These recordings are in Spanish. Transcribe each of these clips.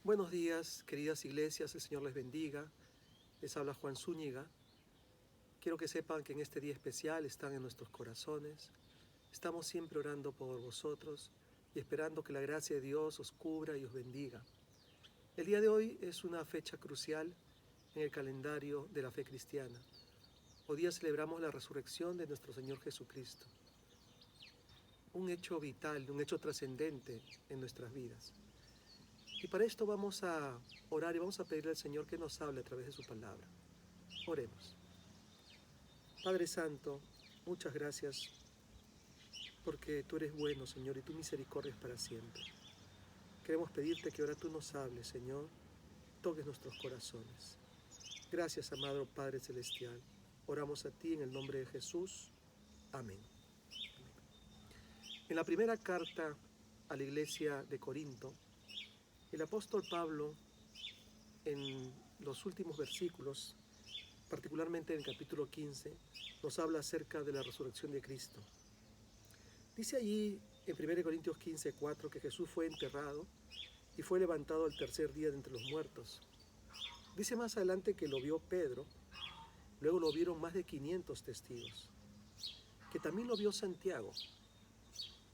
Buenos días, queridas iglesias, el Señor les bendiga. Les habla Juan Zúñiga. Quiero que sepan que en este día especial están en nuestros corazones. Estamos siempre orando por vosotros y esperando que la gracia de Dios os cubra y os bendiga. El día de hoy es una fecha crucial en el calendario de la fe cristiana. Hoy día celebramos la resurrección de nuestro Señor Jesucristo. Un hecho vital, un hecho trascendente en nuestras vidas. Y para esto vamos a orar y vamos a pedirle al Señor que nos hable a través de su palabra. Oremos. Padre Santo, muchas gracias porque tú eres bueno, Señor, y tu misericordia es para siempre. Queremos pedirte que ahora tú nos hables, Señor, toques nuestros corazones. Gracias, amado Padre Celestial. Oramos a ti en el nombre de Jesús. Amén. En la primera carta a la iglesia de Corinto, el apóstol Pablo, en los últimos versículos, particularmente en el capítulo 15, nos habla acerca de la resurrección de Cristo. Dice allí en 1 Corintios 15:4 que Jesús fue enterrado y fue levantado al tercer día de entre los muertos. Dice más adelante que lo vio Pedro, luego lo vieron más de 500 testigos, que también lo vio Santiago.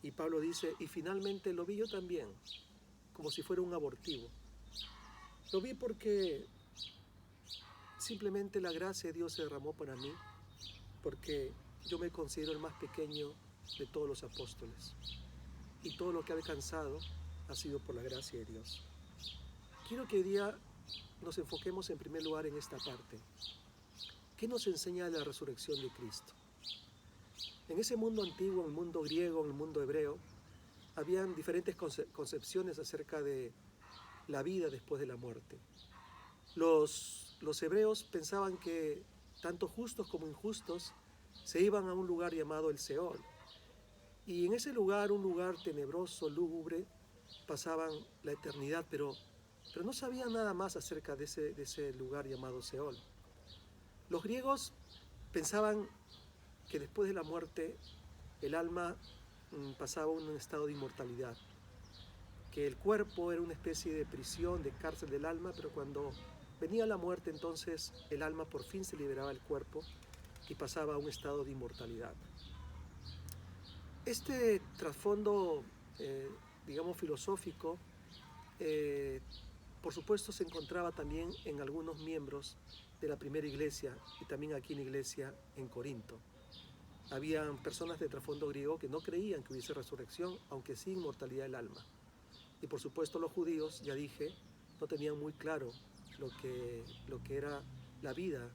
Y Pablo dice, y finalmente lo vi yo también, como si fuera un abortivo. Lo vi porque simplemente la gracia de Dios se derramó para mí, porque yo me considero el más pequeño de todos los apóstoles. Y todo lo que ha alcanzado ha sido por la gracia de Dios. Quiero que hoy día nos enfoquemos en primer lugar en esta parte. ¿Qué nos enseña la resurrección de Cristo? En ese mundo antiguo, en el mundo griego, en el mundo hebreo, habían diferentes concepciones acerca de la vida después de la muerte. Los hebreos pensaban que tanto justos como injustos se iban a un lugar llamado el Seol. Y en ese lugar, un lugar tenebroso, lúgubre, pasaban la eternidad, pero no sabían nada más acerca de ese lugar llamado Seol. Los griegos pensaban que después de la muerte el alma pasaba a un estado de inmortalidad, que el cuerpo era una especie de prisión, de cárcel del alma, pero cuando venía la muerte entonces el alma por fin se liberaba del cuerpo y pasaba a un estado de inmortalidad. Este trasfondo, digamos, filosófico, por supuesto se encontraba también en algunos miembros de la primera iglesia y también aquí en la iglesia en Corinto. Habían personas de trasfondo griego que no creían que hubiese resurrección, aunque sí inmortalidad del alma. Y por supuesto los judíos, ya dije, no tenían muy claro lo que era la vida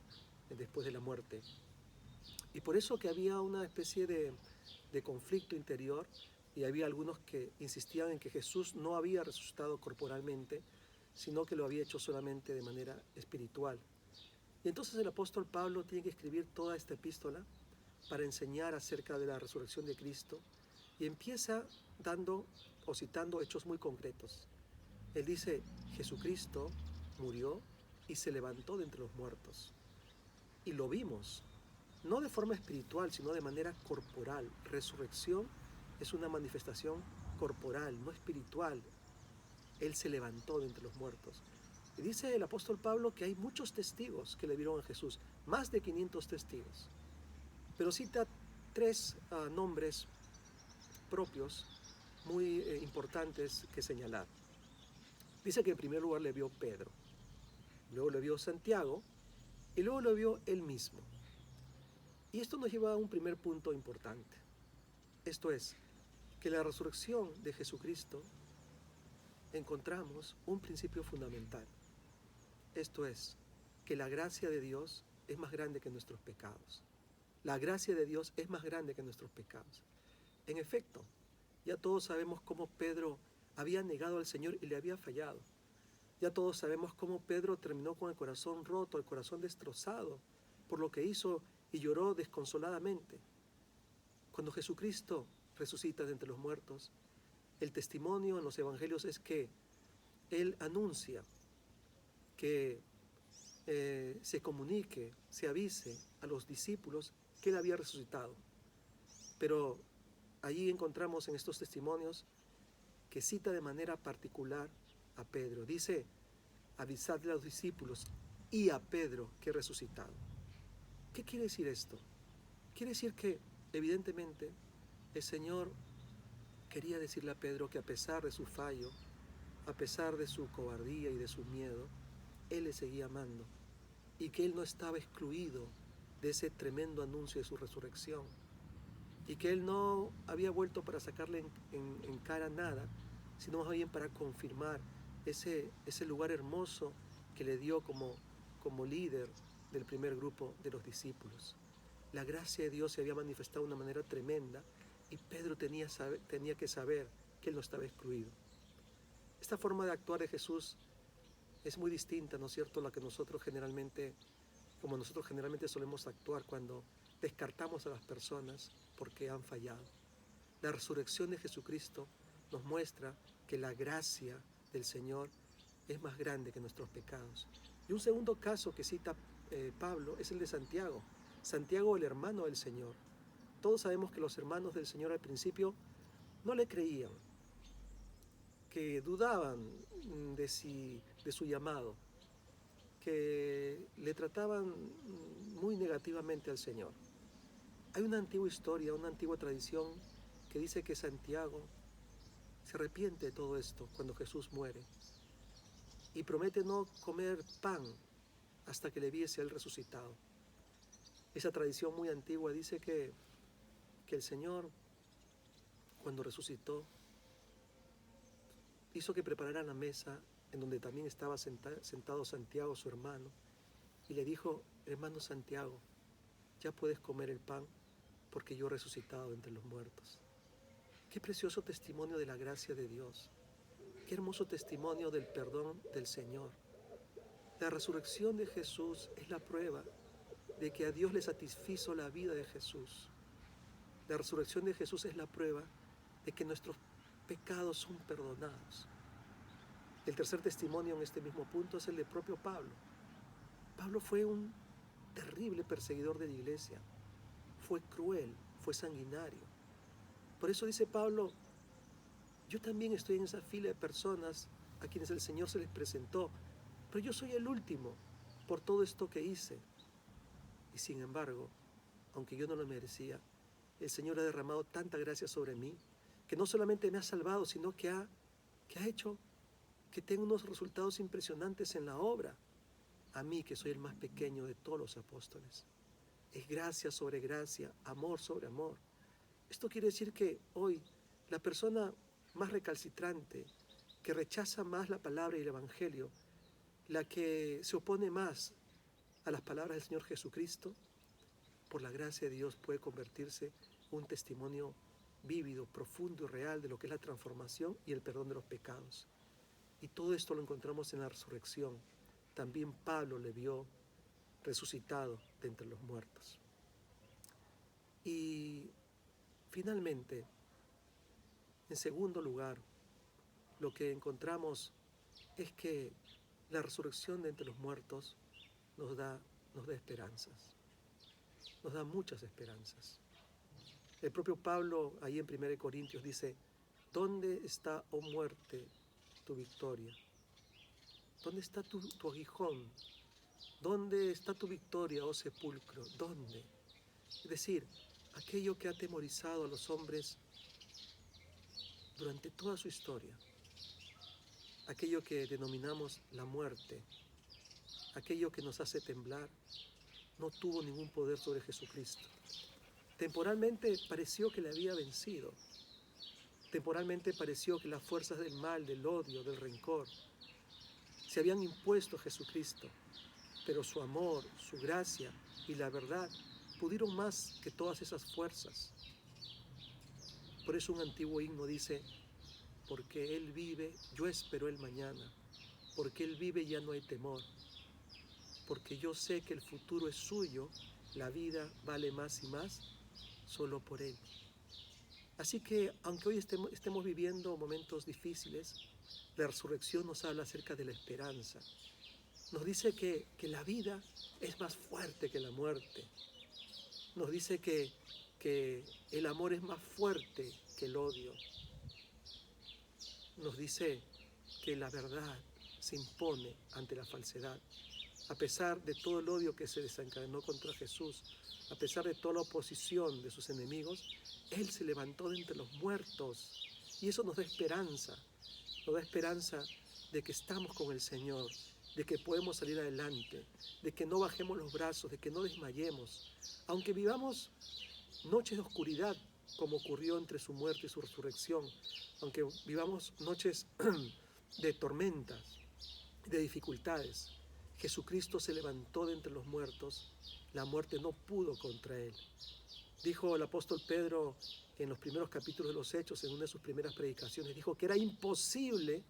después de la muerte. Y por eso que había una especie de conflicto interior y había algunos que insistían en que Jesús no había resucitado corporalmente, sino que lo había hecho solamente de manera espiritual. Y entonces el apóstol Pablo tiene que escribir toda esta epístola para enseñar acerca de la resurrección de Cristo y empieza dando o citando hechos muy concretos. Él dice, Jesucristo murió y se levantó de entre los muertos. Y lo vimos, no de forma espiritual, sino de manera corporal. Resurrección es una manifestación corporal, no espiritual. Él se levantó de entre los muertos. Y dice el apóstol Pablo que hay muchos testigos que le vieron a Jesús, más de 500 testigos. Pero cita tres nombres propios muy importantes que señalar. Dice que en primer lugar le vio Pedro, luego le vio Santiago y luego lo vio él mismo. Y esto nos lleva a un primer punto importante. Esto es, que en la resurrección de Jesucristo encontramos un principio fundamental. Esto es, que la gracia de Dios es más grande que nuestros pecados. La gracia de Dios es más grande que nuestros pecados. En efecto, ya todos sabemos cómo Pedro había negado al Señor y le había fallado. Ya todos sabemos cómo Pedro terminó con el corazón roto, el corazón destrozado por lo que hizo y lloró desconsoladamente. Cuando Jesucristo resucita de entre los muertos, el testimonio en los evangelios es que Él anuncia que se comunique, se avise a los discípulos que Él había resucitado. Pero allí encontramos en estos testimonios que cita de manera particular a Pedro. Dice, avisadle a los discípulos y a Pedro que he resucitado. ¿Qué quiere decir esto? Quiere decir que, evidentemente, el Señor quería decirle a Pedro que a pesar de su fallo, a pesar de su cobardía y de su miedo, Él le seguía amando y que Él no estaba excluido de ese tremendo anuncio de su resurrección y que Él no había vuelto para sacarle en cara nada, sino más bien para confirmar ese lugar hermoso que le dio como líder del primer grupo de los discípulos. La gracia de Dios se había manifestado de una manera tremenda y Pedro tenía que saber que Él no estaba excluido. Esta forma de actuar de Jesús es muy distinta, ¿no es cierto?, a la que nosotros generalmente solemos actuar cuando descartamos a las personas porque han fallado. La resurrección de Jesucristo nos muestra que la gracia del Señor es más grande que nuestros pecados. Y un segundo caso que cita Pablo es el de Santiago. Santiago, el hermano del Señor. Todos sabemos que los hermanos del Señor al principio no le creían, que dudaban de su llamado, que le trataban muy negativamente al Señor. Hay una antigua historia, una antigua tradición que dice que Santiago se arrepiente de todo esto cuando Jesús muere y promete no comer pan hasta que le viese a él resucitado. Esa tradición muy antigua dice que el Señor, cuando resucitó, hizo que prepararan la mesa en donde también estaba sentado Santiago, su hermano, y le dijo, hermano Santiago, ya puedes comer el pan porque yo he resucitado entre los muertos. Qué precioso testimonio de la gracia de Dios. Qué hermoso testimonio del perdón del Señor. La resurrección de Jesús es la prueba de que a Dios le satisfizo la vida de Jesús. La resurrección de Jesús es la prueba de que nuestros pecados son perdonados. El tercer testimonio en este mismo punto es el de propio Pablo. Pablo fue un terrible perseguidor de la iglesia. Fue cruel, fue sanguinario. Por eso dice Pablo, yo también estoy en esa fila de personas a quienes el Señor se les presentó, pero yo soy el último por todo esto que hice. Y sin embargo, aunque yo no lo merecía, el Señor ha derramado tanta gracia sobre mí, que no solamente me ha salvado, sino que ha hecho que tenga unos resultados impresionantes en la obra. A mí, que soy el más pequeño de todos los apóstoles. Es gracia sobre gracia, amor sobre amor. Esto quiere decir que hoy la persona más recalcitrante, que rechaza más la palabra y el evangelio, la que se opone más a las palabras del Señor Jesucristo, por la gracia de Dios puede convertirse en un testimonio vívido, profundo y real de lo que es la transformación y el perdón de los pecados. Y todo esto lo encontramos en la resurrección. También Pablo le vio resucitado de entre los muertos. Y finalmente, en segundo lugar, lo que encontramos es que la resurrección de entre los muertos nos da esperanzas, nos da muchas esperanzas. El propio Pablo, ahí en 1 Corintios, dice, ¿dónde está, oh muerte, tu victoria? ¿Dónde está tu aguijón? ¿Dónde está tu victoria, oh sepulcro? ¿Dónde? Es decir, aquello que ha atemorizado a los hombres durante toda su historia, aquello que denominamos la muerte, aquello que nos hace temblar, no tuvo ningún poder sobre Jesucristo. Temporalmente pareció que le había vencido. Temporalmente pareció que las fuerzas del mal, del odio, del rencor, se habían impuesto a Jesucristo, pero su amor, su gracia y la verdad pudieron más que todas esas fuerzas. Por eso un antiguo himno dice, porque Él vive, yo espero el mañana, porque Él vive ya no hay temor, porque yo sé que el futuro es suyo, la vida vale más y más solo por Él. Así que, aunque hoy estemos viviendo momentos difíciles, la resurrección nos habla acerca de la esperanza. Nos dice que la vida es más fuerte que la muerte. Nos dice que el amor es más fuerte que el odio. Nos dice que la verdad se impone ante la falsedad. A pesar de todo el odio que se desencadenó contra Jesús, a pesar de toda la oposición de sus enemigos, Él se levantó de entre los muertos. Y eso nos da esperanza de que estamos con el Señor, de que podemos salir adelante, de que no bajemos los brazos, de que no desmayemos. Aunque vivamos noches de oscuridad, como ocurrió entre su muerte y su resurrección, aunque vivamos noches de tormentas, de dificultades, Jesucristo se levantó de entre los muertos, la muerte no pudo contra Él. Dijo el apóstol Pedro en los primeros capítulos de los Hechos, en una de sus primeras predicaciones, dijo que era imposible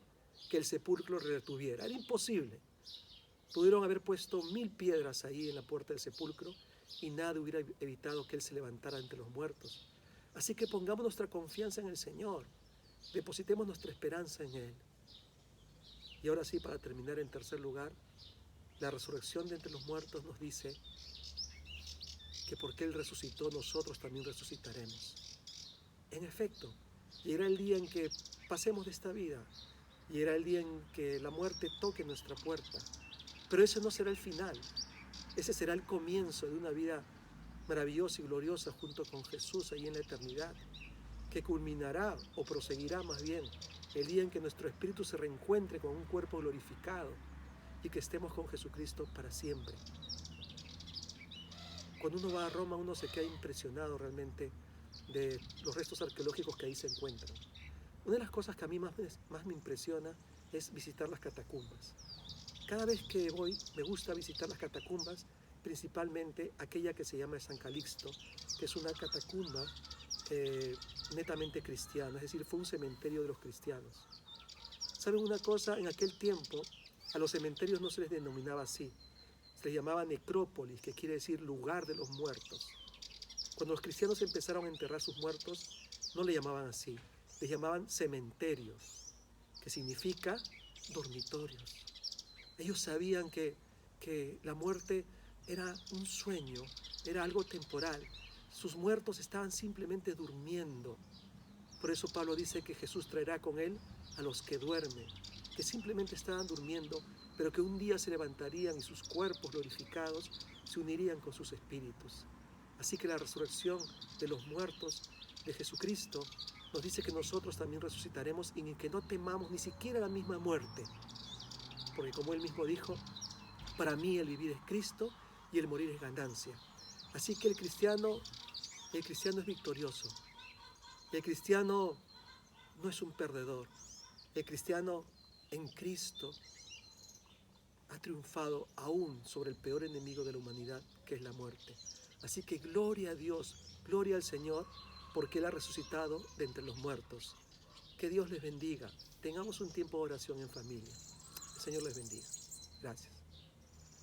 que el sepulcro le retuviera, era imposible. Pudieron haber puesto 1000 piedras ahí en la puerta del sepulcro y nada hubiera evitado que Él se levantara entre los muertos. Así que pongamos nuestra confianza en el Señor, depositemos nuestra esperanza en Él. Y ahora sí, para terminar, en tercer lugar, la resurrección de entre los muertos nos dice que porque Él resucitó, nosotros también resucitaremos. En efecto, llegará el día en que pasemos de esta vida, llegará el día en que la muerte toque nuestra puerta, pero ese no será el final, ese será el comienzo de una vida maravillosa y gloriosa junto con Jesús ahí en la eternidad, que culminará o proseguirá más bien el día en que nuestro espíritu se reencuentre con un cuerpo glorificado y que estemos con Jesucristo para siempre. Cuando uno va a Roma, uno se queda impresionado realmente de los restos arqueológicos que ahí se encuentran. Una de las cosas que a mí más me impresiona es visitar las catacumbas. Cada vez que voy, me gusta visitar las catacumbas, principalmente aquella que se llama San Calixto, que es una catacumba netamente cristiana, es decir, fue un cementerio de los cristianos. ¿Saben una cosa? En aquel tiempo a los cementerios no se les denominaba así, se les llamaba necrópolis, que quiere decir lugar de los muertos. Cuando los cristianos empezaron a enterrar sus muertos, no le llamaban así, les llamaban cementerios, que significa dormitorios. Ellos sabían que la muerte era un sueño, era algo temporal. Sus muertos estaban simplemente durmiendo. Por eso Pablo dice que Jesús traerá con Él a los que duermen, que simplemente estaban durmiendo, pero que un día se levantarían y sus cuerpos glorificados se unirían con sus espíritus. Así que la resurrección de los muertos de Jesucristo nos dice que nosotros también resucitaremos y que no temamos ni siquiera la misma muerte. Porque como Él mismo dijo, para mí el vivir es Cristo y el morir es ganancia. Así que el cristiano es victorioso. El cristiano no es un perdedor. El cristiano en Cristo ha triunfado aún sobre el peor enemigo de la humanidad, que es la muerte. Así que gloria a Dios, gloria al Señor, porque Él ha resucitado de entre los muertos. Que Dios les bendiga. Tengamos un tiempo de oración en familia. El Señor les bendiga. Gracias.